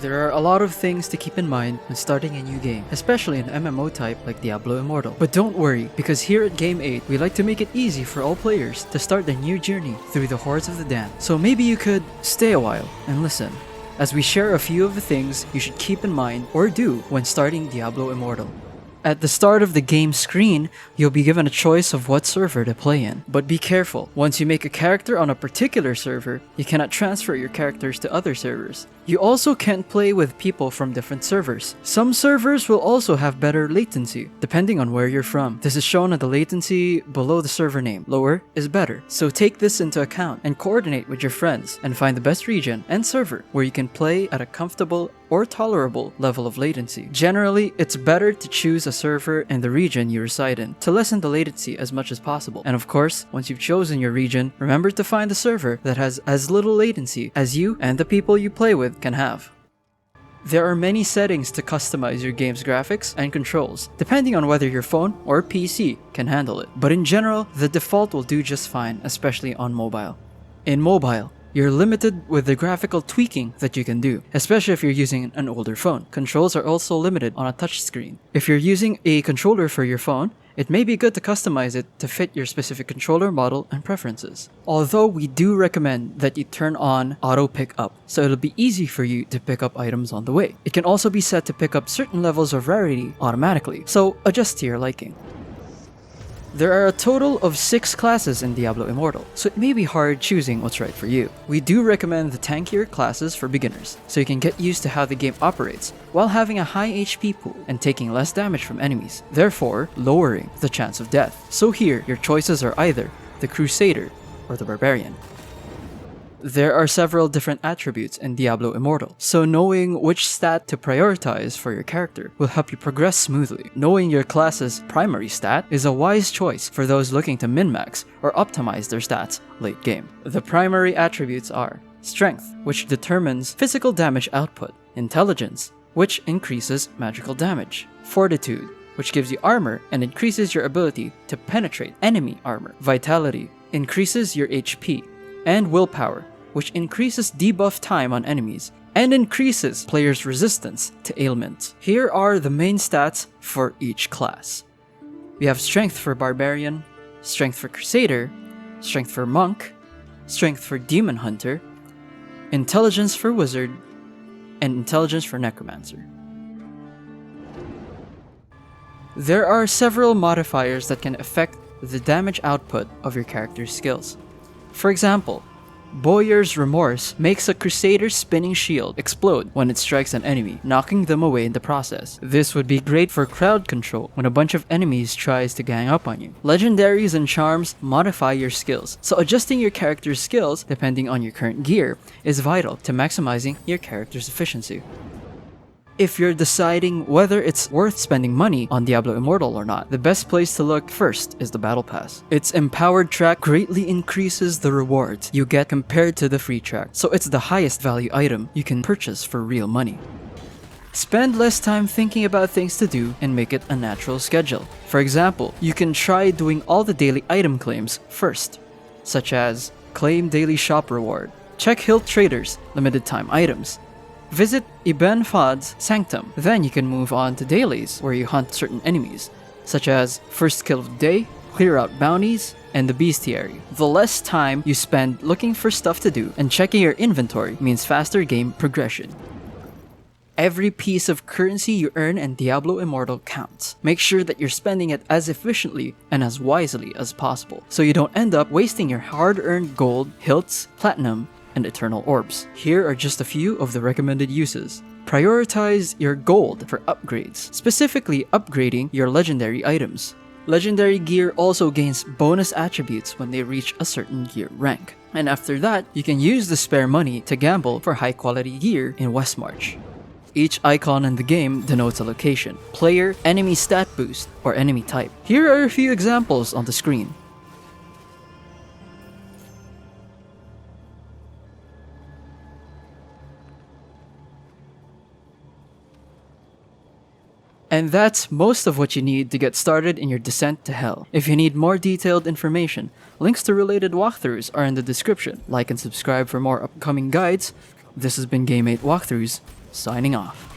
There are a lot of things to keep in mind when starting a new game, especially an MMO type like Diablo Immortal. But don't worry, because here at Game8, we like to make it easy for all players to start their new journey through the hordes of the damned. So maybe you could stay a while and listen, as we share a few of the things you should keep in mind or do when starting Diablo Immortal. At the start of the game screen, you'll be given a choice of what server to play in. But be careful, once you make a character on a particular server, you cannot transfer your characters to other servers. You also can't play with people from different servers. Some servers will also have better latency, depending on where you're from. This is shown at the latency below the server name. Lower is better. So take this into account and coordinate with your friends and find the best region and server where you can play at a comfortable or tolerable level of latency. Generally, it's better to choose a server in the region you reside in to lessen the latency as much as possible. And of course, once you've chosen your region, remember to find a server that has as little latency as you and the people you play with can have. There are many settings to customize your game's graphics and controls, depending on whether your phone or PC can handle it. But in general, the default will do just fine, especially on mobile. In mobile, you're limited with the graphical tweaking that you can do, especially if you're using an older phone. Controls are also limited on a touchscreen. If you're using a controller for your phone, it may be good to customize it to fit your specific controller model and preferences. Although we do recommend that you turn on auto pickup, so it'll be easy for you to pick up items on the way. It can also be set to pick up certain levels of rarity automatically, so adjust to your liking. There are a total of 6 classes in Diablo Immortal, so it may be hard choosing what's right for you. We do recommend the tankier classes for beginners, so you can get used to how the game operates while having a high HP pool and taking less damage from enemies, therefore lowering the chance of death. So here, your choices are either the Crusader or the Barbarian. There are several different attributes in Diablo Immortal, so knowing which stat to prioritize for your character will help you progress smoothly. Knowing your class's primary stat is a wise choice for those looking to min-max or optimize their stats late game. The primary attributes are Strength, which determines physical damage output, Intelligence, which increases magical damage, Fortitude, which gives you armor and increases your ability to penetrate enemy armor, Vitality, increases your HP, and Willpower, which increases debuff time on enemies and increases players' resistance to ailments. Here are the main stats for each class. We have Strength for Barbarian, Strength for Crusader, Strength for Monk, Strength for Demon Hunter, Intelligence for Wizard, and Intelligence for Necromancer. There are several modifiers that can affect the damage output of your character's skills. For example, Boyar's Remorse makes a Crusader's spinning shield explode when it strikes an enemy, knocking them away in the process. This would be great for crowd control when a bunch of enemies tries to gang up on you. Legendaries and charms modify your skills, so adjusting your character's skills depending on your current gear is vital to maximizing your character's efficiency. If you're deciding whether it's worth spending money on Diablo Immortal or not, the best place to look first is the Battle Pass. Its empowered track greatly increases the rewards you get compared to the free track, so it's the highest value item you can purchase for real money. Spend less time thinking about things to do and make it a natural schedule. For example, you can try doing all the daily item claims first, such as claim daily shop reward, check Hilt Traders, limited time items, visit Ibn Fad's Sanctum. Then you can move on to dailies, where you hunt certain enemies, such as First Kill of the Day, clear out bounties, and the Bestiary. The less time you spend looking for stuff to do and checking your inventory means faster game progression. Every piece of currency you earn in Diablo Immortal counts. Make sure that you're spending it as efficiently and as wisely as possible, so you don't end up wasting your hard-earned gold, hilts, platinum, and eternal orbs. Here are just a few of the recommended uses. Prioritize your gold for upgrades, specifically upgrading your legendary items. Legendary gear also gains bonus attributes when they reach a certain gear rank. And after that, you can use the spare money to gamble for high quality gear in Westmarch. Each icon in the game denotes a location, player, enemy stat boost, or enemy type. Here are a few examples on the screen. And that's most of what you need to get started in your descent to hell. If you need more detailed information, links to related walkthroughs are in the description. Like and subscribe for more upcoming guides. This has been Game8 Walkthroughs. signing off.